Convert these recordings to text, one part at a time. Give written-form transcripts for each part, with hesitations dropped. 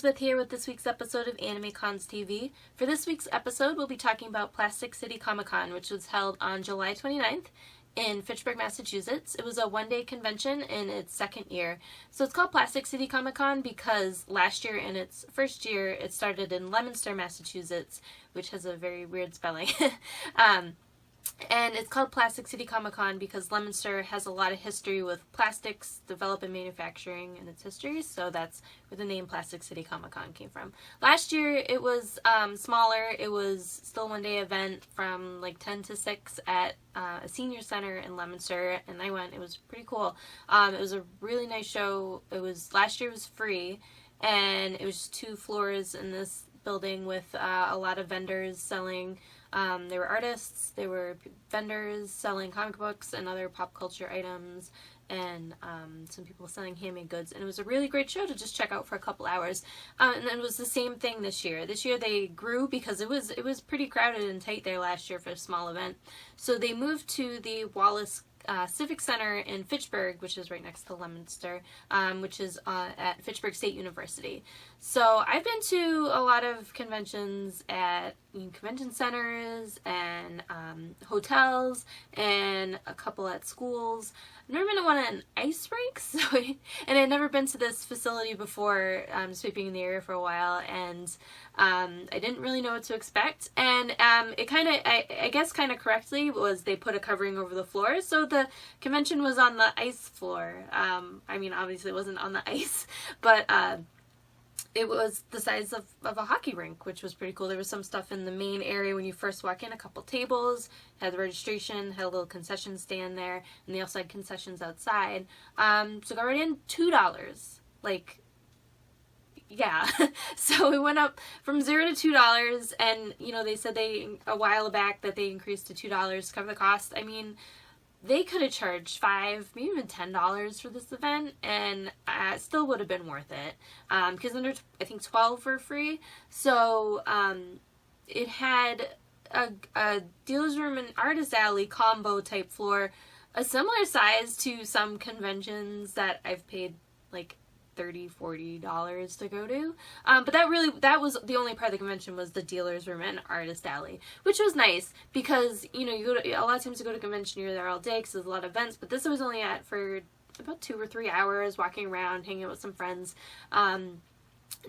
Elizabeth here with this week's episode of AnimeCons TV. For this week's episode, we'll be talking about Plastic City Comic-Con, which was held on July 29th in Fitchburg, Massachusetts. It was a one-day convention in its second year. So it's called Plastic City Comic-Con because last year, in its first year, it started in Leominster, Massachusetts, which has a very weird spelling. And it's called Plastic City Comic-Con because Leominster has a lot of history with plastics, development, manufacturing, and its history, so that's where the name Plastic City Comic-Con came from. Last year it was smaller. It was still a one-day event from like 10 to 6 at a senior center in Leominster, and I went. It was pretty cool. It was a really nice show. Last year was free, and it was 2 floors in this building with a lot of vendors selling. There were artists, there were vendors selling comic books and other pop culture items, and some people selling handmade goods, and it was a really great show to just check out for a couple hours. And it was the same thing this year. This year they grew because it was pretty crowded and tight there last year for a small event. So they moved to the Wallace Civic Center in Fitchburg, which is right next to Leominster, which is at Fitchburg State University. So I've been to a lot of conventions at convention centers and hotels, and a couple at schools. I've never been to one at an ice rink, and I'd never been to this facility before, sweeping in the area for a while, and I didn't really know what to expect, and it kind of, I guess kind of correctly, was they put a covering over the floor, so the convention was on the ice floor. I mean, obviously it wasn't on the ice, but it was the size of a hockey rink, which was pretty cool. There was some stuff in the main area when you first walk in, a couple tables, had the registration, had a little concession stand there, and they also had concessions outside. So got right in, $2. Like, yeah. So it went up from $0 to $2, and, they said a while back that they increased to $2 to cover the cost. I mean, they could have charged $5, maybe even $10 for this event, and it still would have been worth it. Because under, I think, 12 were free. So it had a dealer's room and artist alley combo type floor, a similar size to some conventions that I've paid like $30, $40 to go to. But that was the only part of the convention, was the dealer's room and artist alley, which was nice because, you go to, a lot of times you go to a convention, you're there all day because there's a lot of events, but this I was only at for about 2 or 3 hours, walking around, hanging out with some friends,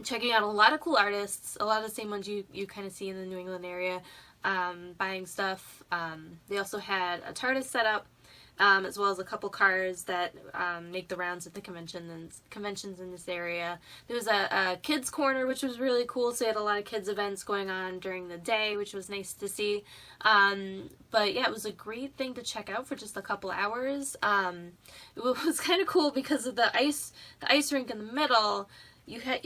checking out a lot of cool artists, a lot of the same ones you kind of see in the New England area, buying stuff. They also had a TARDIS set up, as well as a couple cars that make the rounds at the conventions in this area. There was a kids corner, which was really cool, so they had a lot of kids events going on during the day, which was nice to see. But yeah, it was a great thing to check out for just a couple hours. It was kind of cool because of the ice rink in the middle. You had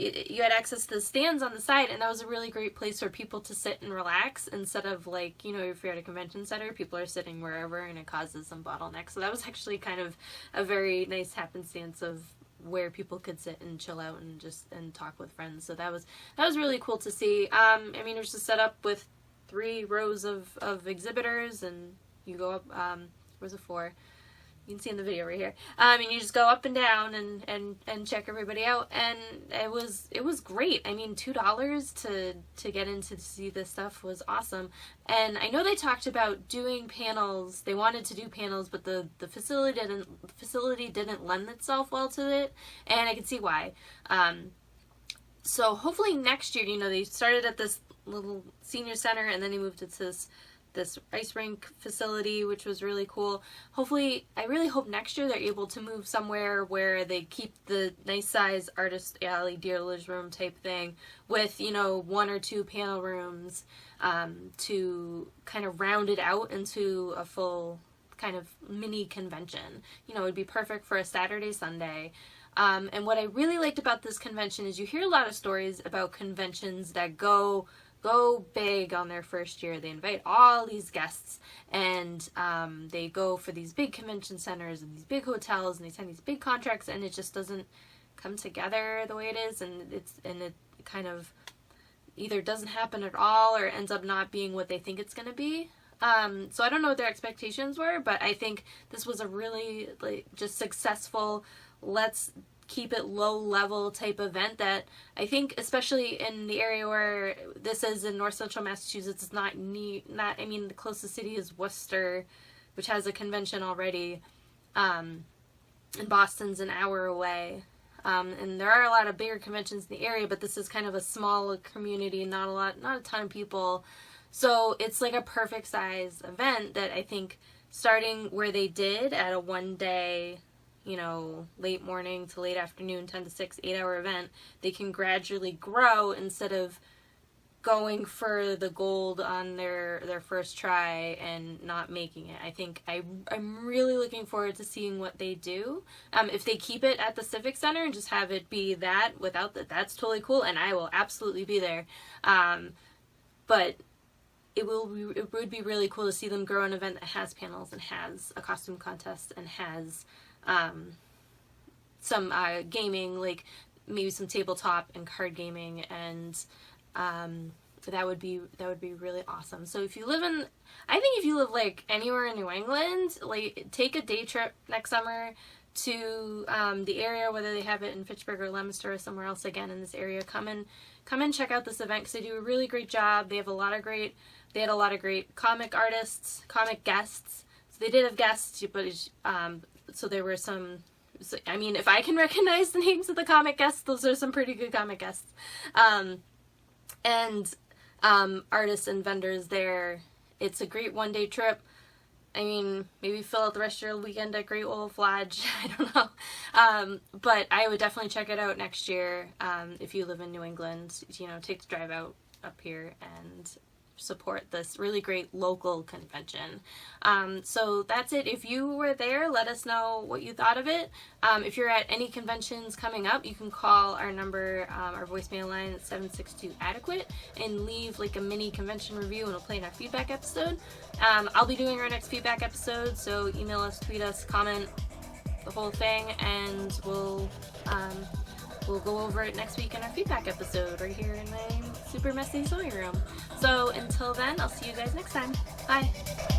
access to the stands on the side, and that was a really great place for people to sit and relax instead of, like, if you're at a convention center, people are sitting wherever and it causes some bottlenecks. So that was actually kind of a very nice happenstance of where people could sit and chill out and talk with friends. So that was really cool to see. I mean, it was just set up with 3 rows of exhibitors, and you go up, rows of 4. You can see in the video right here. And you just go up and down and check everybody out, and it was great. I mean, $2 to get in to see this stuff was awesome. And I know they talked about doing panels. They wanted to do panels, but the facility didn't lend itself well to it, and I can see why. So hopefully next year, they started at this little senior center, and then they moved it to this ice rink facility, which was really cool. Hopefully, I really hope next year they're able to move somewhere where they keep the nice size artist alley, dealer's room type thing with, 1 or 2 panel rooms, to kind of round it out into a full kind of mini convention. It would be perfect for a Saturday, Sunday. And what I really liked about this convention is you hear a lot of stories about conventions that go big on their first year. They invite all these guests, and they go for these big convention centers and these big hotels, and they sign these big contracts, and it just doesn't come together the way it is, and it kind of either doesn't happen at all or ends up not being what they think it's going to be. So I don't know what their expectations were, but I think this was a really just successful, let's keep it low level type event that I think, especially in the area where this is in North Central Massachusetts, it's not I mean, the closest city is Worcester, which has a convention already, and Boston's an hour away. And there are a lot of bigger conventions in the area, but this is kind of a small community, not a ton of people. So it's like a perfect size event that I think starting where they did at a 1-day, you know, late morning to late afternoon, 10 to 6, 8-hour event, they can gradually grow instead of going for the gold on their first try and not making it. I think I'm really looking forward to seeing what they do. If they keep it at the Civic Center and just have it be that without that, that's totally cool, and I will absolutely be there. But it would be really cool to see them grow an event that has panels and has a costume contest and has some gaming, like maybe some tabletop and card gaming, and that would be really awesome. So if you live like anywhere in New England, like take a day trip next summer to the area, whether they have it in Fitchburg or Leominster or somewhere else again in this area. Come and check out this event because they do a really great job. They had a lot of great comic artists, comic guests. So they did have guests, but so there were some. So, I mean, if I can recognize the names of the comic guests, those are some pretty good comic guests. And artists and vendors there. It's a great 1-day trip. I mean, maybe fill out the rest of your weekend at Great Wolf Lodge. I don't know. But I would definitely check it out next year if you live in New England. You know, take the drive out up here and support this really great local convention. So that's it. If you were there, let us know what you thought of it. If you're at any conventions coming up, you can call our number, our voicemail line at 762-ADEQUATE, and leave like a mini convention review, and we'll play in our feedback episode. I'll be doing our next feedback episode, so email us, tweet us, comment, the whole thing, and we'll go over it next week in our feedback episode right here in my super messy sewing room. So until then, I'll see you guys next time. Bye!